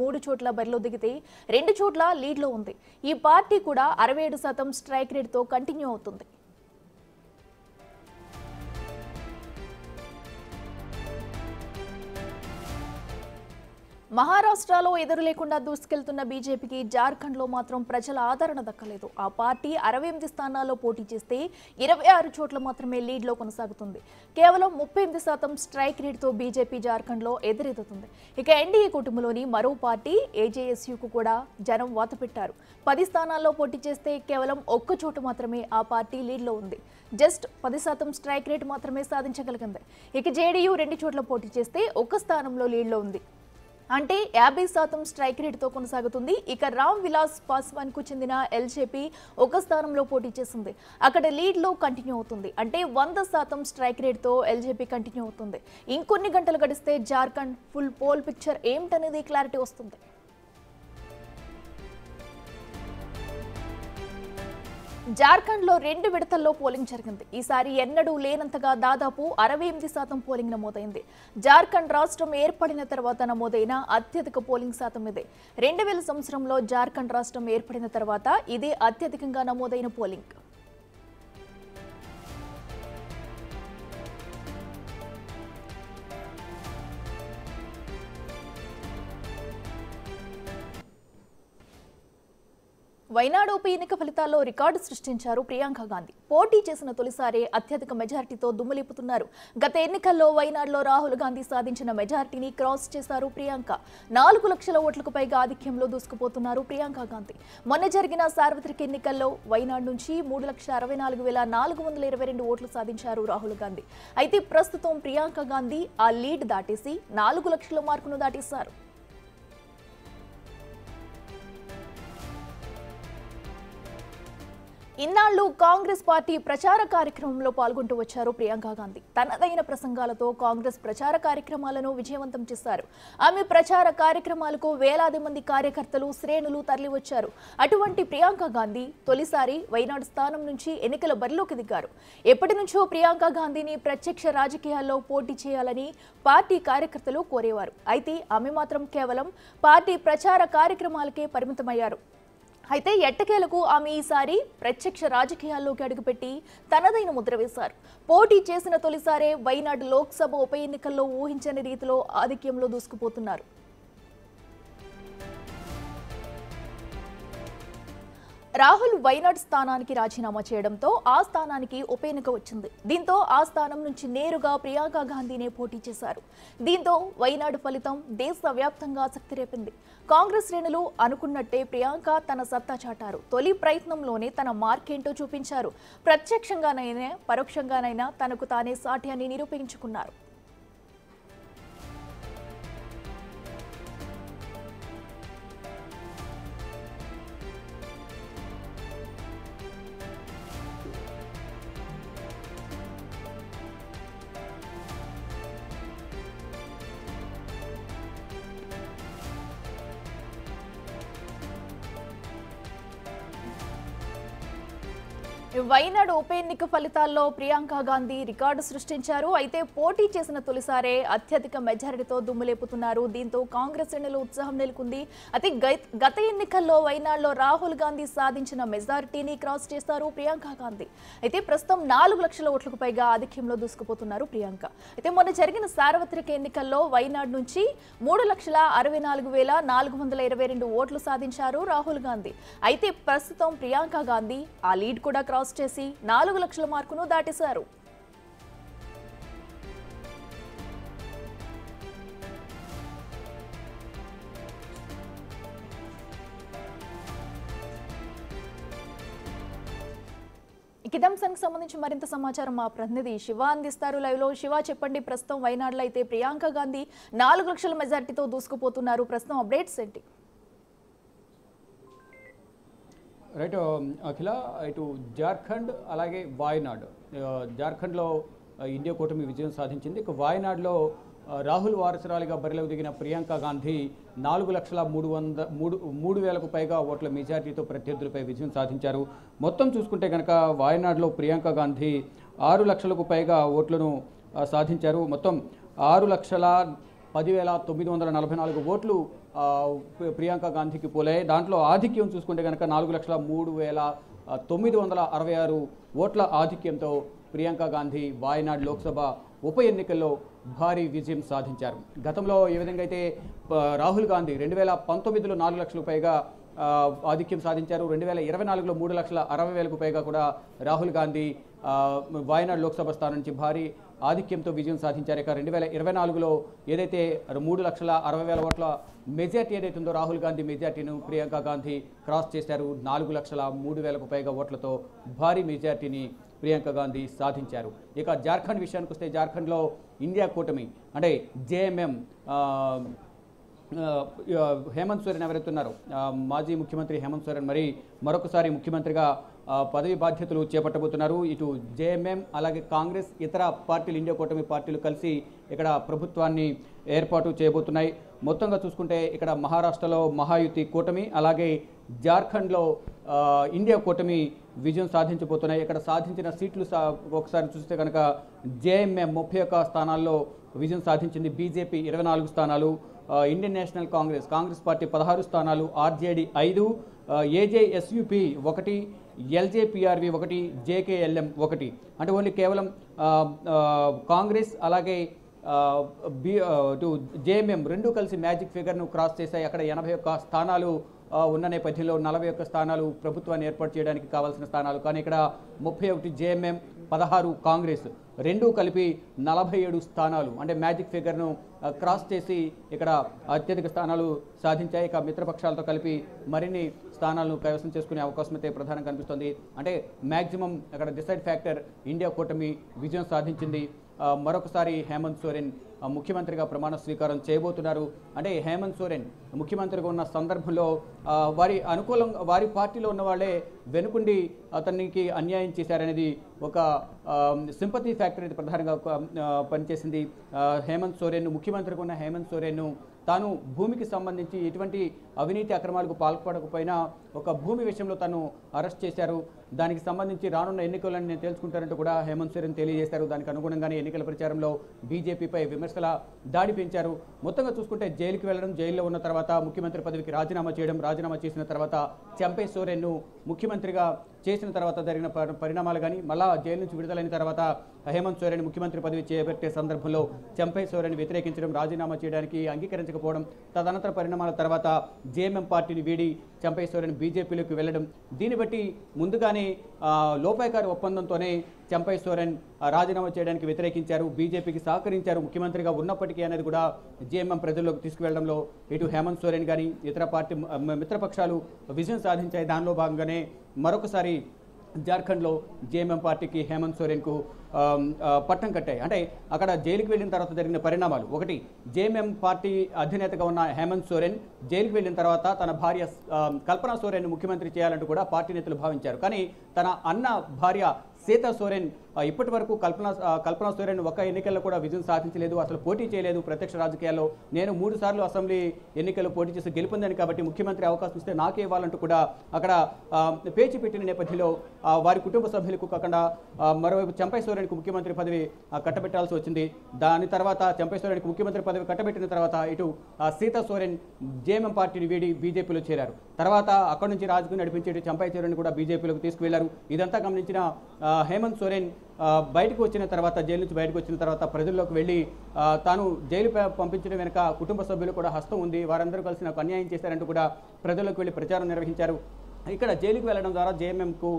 3 చోట్ల బరిలో దిగితే 2 చోట్ల లీడ్లో ఉంది. ఈ పార్టీ కూడా 67% స్ట్రైక్ రేట్తో కంటిన్యూ అవుతుంది. మహారాష్ట్రలో ఎదురు లేకుండా దూసుకెళ్తున్న బీజేపీకి జార్ఖండ్లో మాత్రం ప్రజల ఆదరణ దక్కలేదు. ఆ పార్టీ 68 స్థానాల్లో పోటీ చేస్తే 26 చోట్ల మాత్రమే లీడ్లో కొనసాగుతుంది. కేవలం 38% స్ట్రైక్ రేట్తో బీజేపీ జార్ఖండ్లో ఎదురెదుతుంది. ఇక ఎన్డీఏ కూటమిలోని మరో పార్టీ ఏజేఎస్యూకు కూడా జనం వాతపెట్టారు. 10 స్థానాల్లో పోటీ చేస్తే కేవలం 1 చోట మాత్రమే ఆ పార్టీ లీడ్లో ఉంది. జస్ట్ 10% స్ట్రైక్ రేట్ మాత్రమే సాధించగలిగింది. ఇక జేడీయూ 2 చోట్ల పోటీ చేస్తే 1 స్థానంలో లీడ్లో ఉంది. అంటే 50% స్ట్రైక్ రేట్తో కొనసాగుతుంది. ఇక రామ్ విలాస్ పాస్వాన్ కు చెందిన ఎల్జేపీ 1 స్థానంలో పోటీ చేసింది. అక్కడ లీడ్లో కంటిన్యూ అవుతుంది. అంటే 100% స్ట్రైక్ రేట్తో ఎల్జేపీ కంటిన్యూ అవుతుంది. ఇంకొన్ని గంటలు గడిస్తే జార్ఖండ్ ఫుల్ పోల్ పిక్చర్ ఏమిటనేది క్లారిటీ వస్తుంది. జార్ఖండ్లో 2 విడతల్లో పోలింగ్ జరిగింది. ఈసారి ఎన్నడూ లేనంతగా దాదాపు 68% పోలింగ్ నమోదైంది. జార్ఖండ్ రాష్ట్రం ఏర్పడిన తర్వాత నమోదైన అత్యధిక పోలింగ్ శాతం ఇదే. 2000 సంవత్సరంలో జార్ఖండ్ రాష్ట్రం ఏర్పడిన తర్వాత ఇదే అత్యధికంగా నమోదైన పోలింగ్. వైనాడు ఉప ఎన్నిక ఫలితాల్లో రికార్డు సృష్టించారు ప్రియాంక గాంధీ. పోటీ చేసిన తొలిసారి అత్యధిక మెజారిటీతో దుమ్ములేపుతున్నారు. గత ఎన్నికల్లో వైనాడులో రాహుల్ గాంధీ సాధించిన మెజారిటీని క్రాస్ చేశారు ప్రియాంక. 4 లక్షల ఓట్లకు పైగా ఆధిక్యంలో దూసుకుపోతున్నారు ప్రియాంక గాంధీ. మొన్న జరిగిన సార్వత్రిక ఎన్నికల్లో వైనాడు నుంచి 3,64,422 ఓట్లు సాధించారు రాహుల్ గాంధీ. అయితే ప్రస్తుతం ప్రియాంక గాంధీ ఆ లీడ్ దాటేసి 4 లక్షల మార్కును దాటేశారు. ఇన్నాళ్లు కాంగ్రెస్ పార్టీ ప్రచార కార్యక్రమంలో పాల్గొంటూ వచ్చారు ప్రియాంక గాంధీ. తనదైన ప్రసంగాలతో కాంగ్రెస్ ప్రచార కార్యక్రమాలను విజయవంతం చేశారు. ఆమె ప్రచార కార్యక్రమాలకు వేలాది మంది కార్యకర్తలు, శ్రేణులు తరలివచ్చారు. అటువంటి ప్రియాంక గాంధీ తొలిసారి వైనాడు స్థానం నుంచి ఎన్నికల బరిలోకి దిగారు. ఎప్పటి నుంచో ప్రియాంక గాంధీని ప్రత్యక్ష రాజకీయాల్లో పోటీ చేయాలని పార్టీ కార్యకర్తలు కోరేవారు. అయితే ఆమె మాత్రం కేవలం పార్టీ ప్రచార కార్యక్రమాలకే పరిమితమయ్యారు. అయితే ఎట్టకేలకు ఆమె ఈసారి ప్రత్యక్ష రాజకీయాల్లోకి అడుగుపెట్టి తనదైన ముద్ర వేశారు. పోటీ చేసిన తొలిసారే వైనాడు లోక్సభ ఉప ఎన్నికల్లో ఊహించని రీతిలో ఆధిక్యంలో దూసుకుపోతున్నారు. రాహుల్ వైనాడ్ స్థానానికి రాజీనామా చేయడంతో ఆ స్థానానికి ఉప ఎన్నిక వచ్చింది. దీంతో ఆ స్థానం నుంచి నేరుగా ప్రియాంక గాంధీనే పోటీ చేశారు. దీంతో వైనాడు ఫలితం దేశవ్యాప్తంగా ఆసక్తి రేపింది. కాంగ్రెస్ శ్రేణులు అనుకున్నట్టే ప్రియాంక తన సత్తా చాటారు. తొలి ప్రయత్నంలోనే తన మార్కేంటో చూపించారు. ప్రత్యక్షంగానైనా పరోక్షంగానైనా తనకు తానే సాటి అని నిరూపించుకున్నారు. వైనాడు ఉప ఎన్నిక ఫలితాల్లో ప్రియాంక గాంధీ రికార్డు సృష్టించారు. అయితే పోటీ చేసిన తొలిసారే అత్యధిక మెజారిటీతో దుమ్ములేపుతున్నారు. దీంతో కాంగ్రెస్ శ్రేణులు ఉత్సాహం నెలకొంది. అయితే గత ఎన్నికల్లో వైనాడులో రాహుల్ గాంధీ సాధించిన మెజారిటీని క్రాస్ చేశారు ప్రియాంక గాంధీ. అయితే ప్రస్తుతం 4 లక్షల ఓట్లకు పైగా ఆధిక్యంలో దూసుకుపోతున్నారు ప్రియాంక. అయితే మొన్న జరిగిన సార్వత్రిక ఎన్నికల్లో వైనాడు నుంచి 3,64,422 ఓట్లు సాధించారు రాహుల్ గాంధీ. అయితే ప్రస్తుతం ప్రియాంక గాంధీ ఆ లీడ్ కూడా క్రాస్ చేసి 4 లక్షల మార్కును దాటేశారు. ఇదంశానికి సంబంధించి మరింత సమాచారం మా ప్రతినిధి శివ అందిస్తారు లైవ్ లో. శివ, చెప్పండి, ప్రస్తుతం వైనాడులో అయితే ప్రియాంక గాంధీ 4 లక్షల మెజారిటీతో దూసుకుపోతున్నారు. ప్రస్తుతం అప్డేట్స్ ఏంటి? రైట్ అఖిల, ఇటు జార్ఖండ్ అలాగే వాయనాడ్. జార్ఖండ్లో ఇండియా కూటమి విజయం సాధించింది. ఇక వాయనాడ్లో రాహుల్ వారసురాలిగా బరిలోకి దిగిన ప్రియాంక గాంధీ 4,03,000కు పైగా ఓట్ల మెజార్టీతో ప్రత్యర్థులపై విజయం సాధించారు. మొత్తం చూసుకుంటే కనుక వాయనాడ్లో ప్రియాంక గాంధీ 6 లక్షలకు పైగా ఓట్లను సాధించారు. మొత్తం 6,00,00 10,944 ఓట్లు ప్రియాంక గాంధీకి పోలాయి. దాంట్లో ఆధిక్యం చూసుకుంటే కనుక 4,03,966 ఓట్ల ఆధిక్యంతో ప్రియాంక గాంధీ వాయనాడ్ లోక్సభ ఉప ఎన్నికల్లో భారీ విజయం సాధించారు. గతంలో ఏ విధంగా అయితే రాహుల్ గాంధీ 2019లో 4 లక్షలకు పైగా ఆధిక్యం సాధించారు, 2024లో 3,60,000కు పైగా కూడా రాహుల్ గాంధీ వాయనాడ్ లోక్సభ స్థానం నుంచి భారీ ఆధిక్యంతో విజయం సాధించారు. ఇక 2024లో ఏదైతే 3,60,000 ఓట్ల మెజార్టీ ఏదైతే ఉందో రాహుల్ గాంధీ మెజార్టీను ప్రియాంక గాంధీ క్రాస్ చేశారు. 4,03,000కు పైగా ఓట్లతో భారీ మెజార్టీని ప్రియాంక గాంధీ సాధించారు. ఇక జార్ఖండ్ విషయానికి వస్తే జార్ఖండ్లో ఇండియా కూటమి అంటే జేఎంఎం హేమంత్ సోరెన్ ఎవరైతే ఉన్నారో మాజీ ముఖ్యమంత్రి హేమంత్ సోరెన్ మరొకసారి ముఖ్యమంత్రిగా పదవి బాధ్యతలు చేపట్టబోతున్నారు. ఇటు జేఎంఎం అలాగే కాంగ్రెస్ ఇతర పార్టీలు ఇండియా కూటమి పార్టీలు కలిసి ఇక్కడ ప్రభుత్వాన్ని ఏర్పాటు చేయబోతున్నాయి. మొత్తంగా చూసుకుంటే ఇక్కడ మహారాష్ట్రలో మహాయుతి కూటమి అలాగే జార్ఖండ్లో ఇండియా కూటమి విజయం సాధించబోతున్నాయి. ఇక్కడ సాధించిన సీట్లు ఒకసారి చూస్తే కనుక జేఎంఎం 31 స్థానాల్లో విజయం సాధించింది, బీజేపీ 24 స్థానాలు, ఇండియన్ నేషనల్ కాంగ్రెస్ పార్టీ 16 స్థానాలు, ఆర్జేడీ 5, ఏజేఎస్యుపి 1, ఎల్జేపీఆర్వి 1, జేకేఎల్ఎం 1. అంటే ఓన్లీ కేవలం కాంగ్రెస్ అలాగే జేఎంఎం రెండు కలిసి మ్యాజిక్ ఫిగర్ను క్రాస్ చేశాయి. అక్కడ 81 స్థానాలు ఉన్న నేపథ్యంలో 41 స్థానాలు ప్రభుత్వాన్ని ఏర్పాటు చేయడానికి కావాల్సిన స్థానాలు. కానీ ఇక్కడ 31 జేఎంఎం, 16 కాంగ్రెస్ రెండూ కలిపి 47 స్థానాలు అంటే మ్యాజిక్ ఫిగర్ను క్రాస్ చేసి ఇక్కడ అత్యధిక స్థానాలు సాధించాయి. ఇక మిత్రపక్షాలతో కలిపి మరిన్ని స్థానాలను కైవసం చేసుకునే అవకాశం అయితే ప్రధానంగా కనిపిస్తుంది. అంటే మ్యాక్సిమం అక్కడ డిసైడ్ ఫ్యాక్టర్ ఇండియా కూటమి విజయం సాధించింది. మరొకసారి హేమంత్ సోరెన్ ముఖ్యమంత్రిగా ప్రమాణ స్వీకారం చేయబోతున్నారు. అంటే హేమంత్ సోరెన్ ముఖ్యమంత్రిగా ఉన్న సందర్భంలో వారి పార్టీలో ఉన్న వాళ్ళే వెనుకుండి అతనికి అన్యాయం చేశారనేది ఒక సింపతి ఫ్యాక్టర్ అనేది ప్రధానంగా పనిచేసింది. హేమంత్ సోరెన్ ముఖ్యమంత్రిగా ఉన్న హేమంత్ సోరెన్ను తాను భూమికి సంబంధించి ఎటువంటి అవినీతి అక్రమాలకు పాల్పడకపోయినా ఒక భూమి విషయంలో తాను అరెస్ట్ చేశారు. దానికి సంబంధించి రానున్న ఎన్నికలను నేను తెలుసుకుంటానంటూ కూడా హేమంత్ సోరెన్ తెలియజేశారు. దానికి అనుగుణంగానే ఎన్నికల ప్రచారంలో బీజేపీపై విమర్శల దాడి పెంచారు. మొత్తంగా చూసుకుంటే జైలుకి వెళ్లడం, జైల్లో ఉన్న తర్వాత ముఖ్యమంత్రి పదవికి రాజీనామా చేయడం, రాజీనామా చేసిన తర్వాత చంపై సోరెన్ను ముఖ్యమంత్రిగా చేసిన తర్వాత జరిగిన పరిణామాలు కానీ మళ్ళా జైలు నుంచి విడుదలైన తర్వాత హేమంత్ సోరెన్ ముఖ్యమంత్రి పదవి చేపట్టే సందర్భంలో చంపై సోరెన్ వ్యతిరేకించడం, రాజీనామా చేయడానికి అంగీకరించకపోవడం, తదనంతర పరిణామాల తర్వాత జేఎంఎం పార్టీని వీడి చంపై సోరెన్ బీజేపీలోకి వెళ్లడం, దీన్ని బట్టి ముందుగానే లోపాయకారి ఒప్పందంతోనే చంపై సోరెన్ రాజీనామా చేయడానికి వ్యతిరేకించారు, బీజేపీకి సహకరించారు ముఖ్యమంత్రిగా ఉన్నప్పటికీ అనేది కూడా జేఎంఎం ప్రజల్లోకి తీసుకువెళ్లడంలో ఇటు హేమంత్ సోరెన్ కానీ ఇతర పార్టీ మిత్రపక్షాలు విజయం సాధించాయి. దానిలో భాగంగానే మరొకసారి జార్ఖండ్లో జేఎంఎం పార్టీకి హేమంత్ సోరెన్కు పట్టం కట్టాయి. అంటే అక్కడ జైలుకి వెళ్ళిన తర్వాత జరిగిన పరిణామాలు, ఒకటి జేఎంఎం పార్టీ అధినేతగా ఉన్న హేమంత్ సోరెన్ జైలుకి వెళ్ళిన తర్వాత తన భార్య కల్పనా సోరెన్ ముఖ్యమంత్రి చేయాలంటూ కూడా పార్టీ నేతలు భావించారు. కానీ తన అన్న భార్య సీతా సోరెన్ ఇప్పటి వరకు కల్పనా సోరెన్ ఒక ఎన్నికల్లో కూడా విజయం సాధించలేదు, అసలు పోటీ చేయలేదు ప్రత్యక్ష రాజకీయాల్లో. నేను 3 సార్లు అసెంబ్లీ ఎన్నికల్లో పోటీ చేసి గెలుపొందాను కాబట్టి ముఖ్యమంత్రి అవకాశం ఇస్తే నాకే ఇవ్వాలంటూ కూడా అక్కడ పేచి పెట్టిన నేపథ్యంలో వారి కుటుంబ సభ్యులకు కాకుండా మరోవైపు చంపై సోరెన్కు ముఖ్యమంత్రి పదవి కట్టబెట్టాల్సి వచ్చింది. దాని తర్వాత చంపై సోరెన్కు ముఖ్యమంత్రి పదవి కట్టబెట్టిన తర్వాత ఇటు సీతా సోరెన్ జేఎంఎం పార్టీని వీడి బీజేపీలో చేరారు. తర్వాత అక్కడి నుంచి రాజకీయం నడిపించి ఇటు చంపై సోరెన్ కూడా బీజేపీలోకి తీసుకువెళ్లారు. ఇదంతా గమనించిన హేమంత్ సోరెన్ బయటకు వచ్చిన తర్వాత, జైలు నుంచి బయటకు వచ్చిన తర్వాత ప్రజల్లోకి వెళ్ళి తాను జైలు పంపించడం వెనుక కుటుంబ సభ్యులు కూడా హస్తం ఉంది, వారందరూ కలిసి నాకు అన్యాయం చేశారంటూ కూడా ప్రజల్లోకి వెళ్ళి ప్రచారం నిర్వహించారు. ఇక్కడ జైలుకు వెళ్లడం ద్వారా జేఎంఎంకు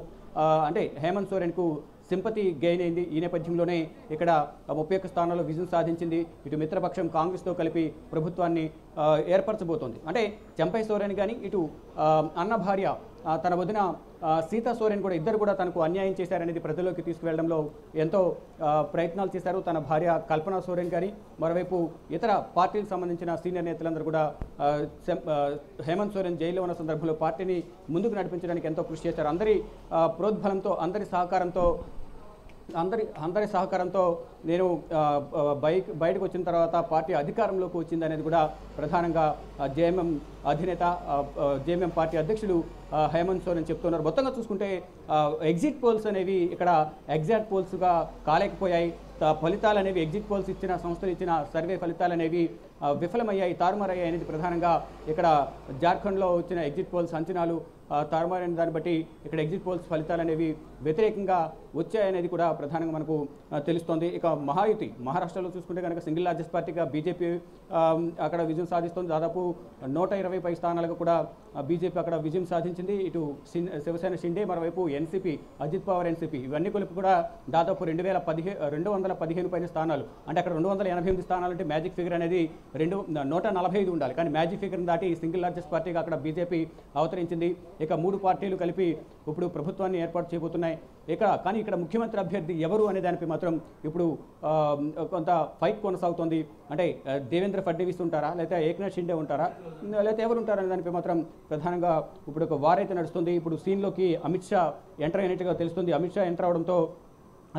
అంటే హేమంత్ సోరెన్కు సింపతి గెయిన్ అయింది. ఈ నేపథ్యంలోనే ఇక్కడ 31 స్థానాల్లో విజయం సాధించింది. ఇటు మిత్రపక్షం కాంగ్రెస్తో కలిపి ప్రభుత్వాన్ని ఏర్పరచబోతోంది. అంటే చంపై సోరెన్ కానీ ఇటు అన్న భార్య తన వదిన సీతా సోరెన్ కూడా ఇద్దరు కూడా తనకు అన్యాయం చేశారనేది ప్రజల్లోకి తీసుకువెళ్లడంలో ఎంతో ప్రయత్నాలు చేశారు. తన భార్య కల్పనా సోరెన్ కానీ మరోవైపు ఇతర పార్టీలకు సంబంధించిన సీనియర్ నేతలందరూ కూడా హేమంత్ సోరెన్ జైల్లో ఉన్న సందర్భంలో పార్టీని ముందుకు నడిపించడానికి ఎంతో కృషి చేశారు. అందరి ప్రోద్బలంతో, అందరి సహకారంతో అందరి సహకారంతో నేను బయటకు వచ్చిన తర్వాత పార్టీ అధికారంలోకి వచ్చింది అనేది కూడా ప్రధానంగా జేఎంఎం అధినేత జేఎంఎం పార్టీ అధ్యక్షుడు హేమంత్ సోరెన్ చెప్తున్నారు. మొత్తంగా చూసుకుంటే ఎగ్జిట్ పోల్స్ అనేవి ఇక్కడ ఎగ్జాక్ట్ పోల్స్గా కాలేకపోయాయి. ఫలితాలు అనేవి ఎగ్జిట్ పోల్స్ ఇచ్చిన సంస్థలు ఇచ్చిన సర్వే ఫలితాలు అనేవి విఫలమయ్యాయి, తారుమారయ్యాయి అనేది ప్రధానంగా ఇక్కడ జార్ఖండ్లో వచ్చిన ఎగ్జిట్ పోల్స్ అంచనాలు తారుమారైన దాన్ని బట్టి ఇక్కడ ఎగ్జిట్ పోల్స్ ఫలితాలు అనేవి వ్యతిరేకంగా వచ్చాయనేది కూడా ప్రధానంగా మనకు తెలుస్తోంది. ఇక మహాయుతి మహారాష్ట్రలో చూసుకుంటే కనుక సింగిల్ లార్జెస్ట్ పార్టీగా బీజేపీ అక్కడ విజయం సాధిస్తుంది. దాదాపు 120 స్థానాలకు కూడా బీజేపీ అక్కడ విజయం సాధించింది. ఇటు శివసేన షిండే, మరోవైపు ఎన్సీపీ అజిత్ పవార్ ఎన్సీపీ ఇవన్నీ కలిపి కూడా దాదాపు 215 పైన స్థానాలు, అంటే అక్కడ 288 స్థానాలు అంటే మ్యాజిక్ ఫిగర్ అనేది 145 ఉండాలి. కానీ మ్యాజిక్ ఫిగర్ దాటి సింగిల్ లార్జెస్ట్ పార్టీగా అక్కడ బీజేపీ అవతరించింది. ఇక 3 పార్టీలు కలిపి ఇప్పుడు ప్రభుత్వాన్ని ఏర్పాటు చేయబోతున్నాయి. కానీ ఇక్కడ ముఖ్యమంత్రి అభ్యర్థి ఎవరు అనే దానిపై మాత్రం ఇప్పుడు కొంత ఫైట్ కొనసాగుతోంది. అంటే దేవేంద్ర ఫడ్నవీస్ ఉంటారా, లేకపోతే ఏక్నాథ్ షిండే ఉంటారా, లేకపోతే ఎవరు ఉంటారా అనే దానిపై మాత్రం ప్రధానంగా ఇప్పుడు ఒక వారైతే నడుస్తుంది. ఇప్పుడు సీన్లోకి అమిత్ షా ఎంటర్ అయినట్టుగా తెలుస్తుంది. అమిత్ షా ఎంటర్ అవడంతో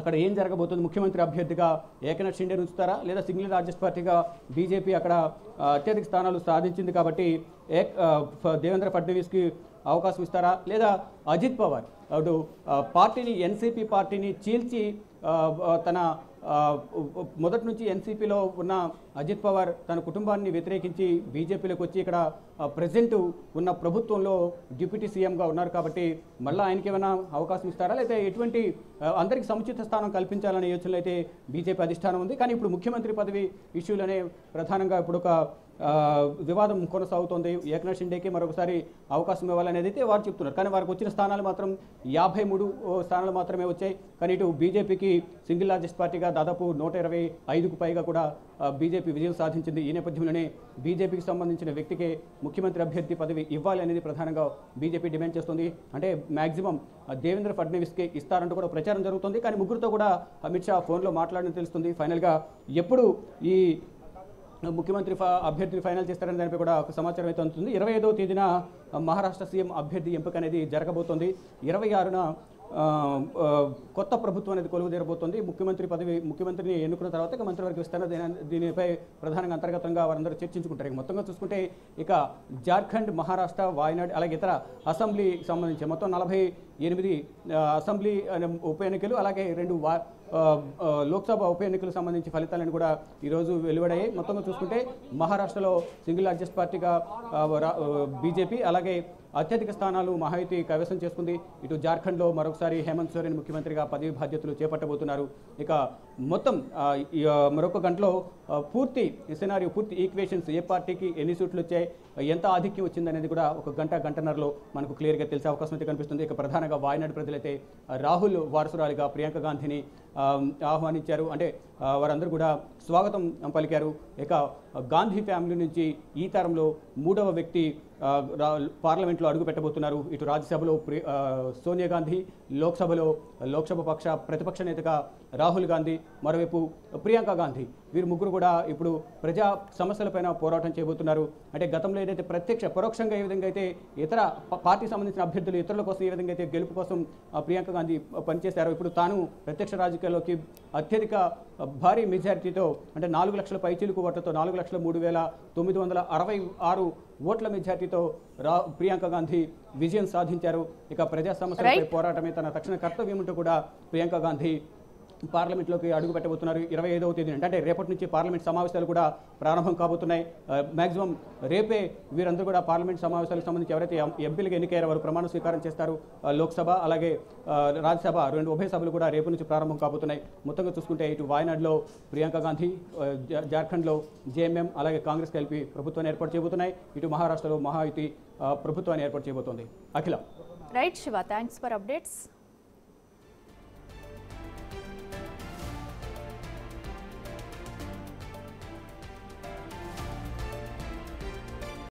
అక్కడ ఏం జరగబోతుంది? ముఖ్యమంత్రి అభ్యర్థిగా ఏకనాథ్ షిండే ఉంచుతారా, లేదా సింగిల్ లార్జెస్ట్ పార్టీగా బీజేపీ అక్కడ అత్యధిక స్థానాలు సాధించింది కాబట్టి దేవేంద్ర ఫడ్నవీస్కి అవకాశం ఇస్తారా, లేదా అజిత్ పవార్ అటు పార్టీని ఎన్సీపీ పార్టీని చీల్చి తన మొదటి నుంచి ఎన్సీపీలో ఉన్న అజిత్ పవార్ తన కుటుంబాన్ని వ్యతిరేకించి బీజేపీలోకి వచ్చి ఇక్కడ ప్రెజెంట్ ఉన్న ప్రభుత్వంలో డిప్యూటీ సీఎంగా ఉన్నారు కాబట్టి మళ్ళీ ఆయనకి ఏమైనా అవకాశం ఇస్తారా, లేదా ఎటువంటి అందరికీ సముచిత స్థానం కల్పించాలనే యోచనలో అయితే బీజేపీ అధిష్టానం ఉంది. కానీ ఇప్పుడు ముఖ్యమంత్రి పదవి ఇష్యూలోనే ప్రధానంగా ఇప్పుడు ఒక వివాదం కొనసాగుతోంది. ఏకనాథ్ షిండేకి మరొకసారి అవకాశం ఇవ్వాలనేది అయితే వారు చెప్తున్నారు. కానీ వారికి వచ్చిన స్థానాలు మాత్రం 53 స్థానాలు మాత్రమే వచ్చాయి. కానీ ఇటు బీజేపీకి సింగిల్ లార్జెస్ట్ పార్టీగా దాదాపు 125కు పైగా కూడా బీజేపీ విజయం సాధించింది. ఈ నేపథ్యంలోనే బీజేపీకి సంబంధించిన వ్యక్తికే ముఖ్యమంత్రి అభ్యర్థి పదవి ఇవ్వాలి అనేది ప్రధానంగా బీజేపీ డిమాండ్ చేస్తుంది. అంటే మ్యాక్సిమం దేవేంద్ర ఫడ్నవీస్కి ఇస్తారంటూ కూడా ప్రచారం జరుగుతుంది. కానీ ముగ్గురితో కూడా అమిత్ షా ఫోన్లో మాట్లాడని తెలుస్తుంది. ఫైనల్గా ఎప్పుడు ఈ ముఖ్యమంత్రి అభ్యర్థిని ఫైనల్ చేస్తారని దానిపై కూడా ఒక సమాచారం అయితే అందుతుంది. 25వ తేదీన మహారాష్ట్ర సీఎం అభ్యర్థి ఎంపిక అనేది జరగబోతోంది. 26న కొత్త ప్రభుత్వం అనేది కొలువు తీరబోతోంది. ముఖ్యమంత్రిని ఎన్నుకున్న తర్వాత మంత్రివర్గ విస్తరణ దీనిపై ప్రధానంగా అంతర్గతంగా వారందరూ చర్చించుకుంటారు. మొత్తంగా చూసుకుంటే ఇక జార్ఖండ్, మహారాష్ట్ర, వాయనాడ్ అలాగే ఇతర అసెంబ్లీకి సంబంధించి మొత్తం 48 అసెంబ్లీ ఉప ఎన్నికలు, అలాగే 2 లోక్సభ ఉప ఎన్నికలకు సంబంధించి ఫలితాలను కూడా ఈరోజు వెలువడాయి. మొత్తంగా చూసుకుంటే మహారాష్ట్రలో సింగిల్ లార్జెస్ట్ పార్టీగా బీజేపీ, అలాగే అత్యధిక స్థానాలు మహాయుతి కైవసం చేసుకుంది. ఇటు జార్ఖండ్లో మరొకసారి హేమంత్ సోరెన్ ముఖ్యమంత్రిగా పదవి బాధ్యతలు చేపట్టబోతున్నారు. ఇక మొత్తం మరొక గంటలో పూర్తి సినారియో, పూర్తి ఈక్వేషన్స్, ఏ పార్టీకి ఎన్ని సీట్లు వచ్చాయి, ఎంత ఆధిక్యం వచ్చిందనేది కూడా ఒక గంటన్నరలో మనకు క్లియర్గా తెలిసే అవకాశం అయితే కనిపిస్తుంది. ఇక ప్రధానంగా వాయనాడు ప్రజలైతే రాహుల్ వారసురాలిగా ప్రియాంక గాంధీని ఆహ్వానించారు. అంటే వారందరూ కూడా స్వాగతం పలికారు. ఇక గాంధీ ఫ్యామిలీ నుంచి ఈ తరంలో 3వ వ్యక్తి పార్లమెంట్లో అడుగు పెట్టబోతున్నారు. ఇటు రాజ్యసభలో సోనియా గాంధీ, లోక్సభ ప్రతిపక్ష నేతగా రాహుల్ గాంధీ, మరోవైపు ప్రియాంక గాంధీ, వీరు ముగ్గురు కూడా ఇప్పుడు ప్రజా సమస్యలపైన పోరాటం చేయబోతున్నారు. అంటే గతంలో ఏదైతే పరోక్షంగా ఏ విధంగా అయితే ఇతర పార్టీకి సంబంధించిన అభ్యర్థులు ఇతరుల కోసం ఏ విధంగా అయితే గెలుపు కోసం ప్రియాంక గాంధీ పనిచేశారో, ఇప్పుడు తాను ప్రత్యక్ష రాజకీయాల్లోకి అత్యధిక భారీ మెజారిటీతో, అంటే 4 లక్షల పైచీలకు ఓట్లతో 4,03,966 ఓట్ల మెజార్టీతో ప్రియాంక గాంధీ విజయం సాధించారు. ఇక ప్రజా సమస్యలపై పోరాటమే తన తక్షణ కర్తవ్యం అంటూ కూడా ప్రియాంక గాంధీ పార్లమెంట్లోకి అడుగు పెట్టబోతున్నారు. 25వ తేదీన, అంటే రేపటి నుంచి పార్లమెంట్ సమావేశాలు కూడా ప్రారంభం కాబోతున్నాయి. మ్యాక్సిమం రేపే వీరందరూ కూడా పార్లమెంట్ సమావేశాలకు సంబంధించి ఎవరైతే ఎంపీలుగా ఎన్నికయ్యారో వారు ప్రమాణ స్వీకారం చేస్తారు. లోక్సభ అలాగే రాజ్యసభ 2 ఉభయ సభలు కూడా రేపు నుంచి ప్రారంభం కాబోతున్నాయి. మొత్తంగా చూసుకుంటే ఇటు వాయనాడ్లో ప్రియాంక గాంధీ, జార్ఖండ్లో జేఎంఎం అలాగే కాంగ్రెస్ కలిపి ప్రభుత్వాన్ని ఏర్పాటు చేయబోతున్నాయి. ఇటు మహారాష్ట్రలో మహాయుతి ప్రభుత్వాన్ని ఏర్పాటు చేయబోతోంది. Akhila. Right Shiva, thanks for updates.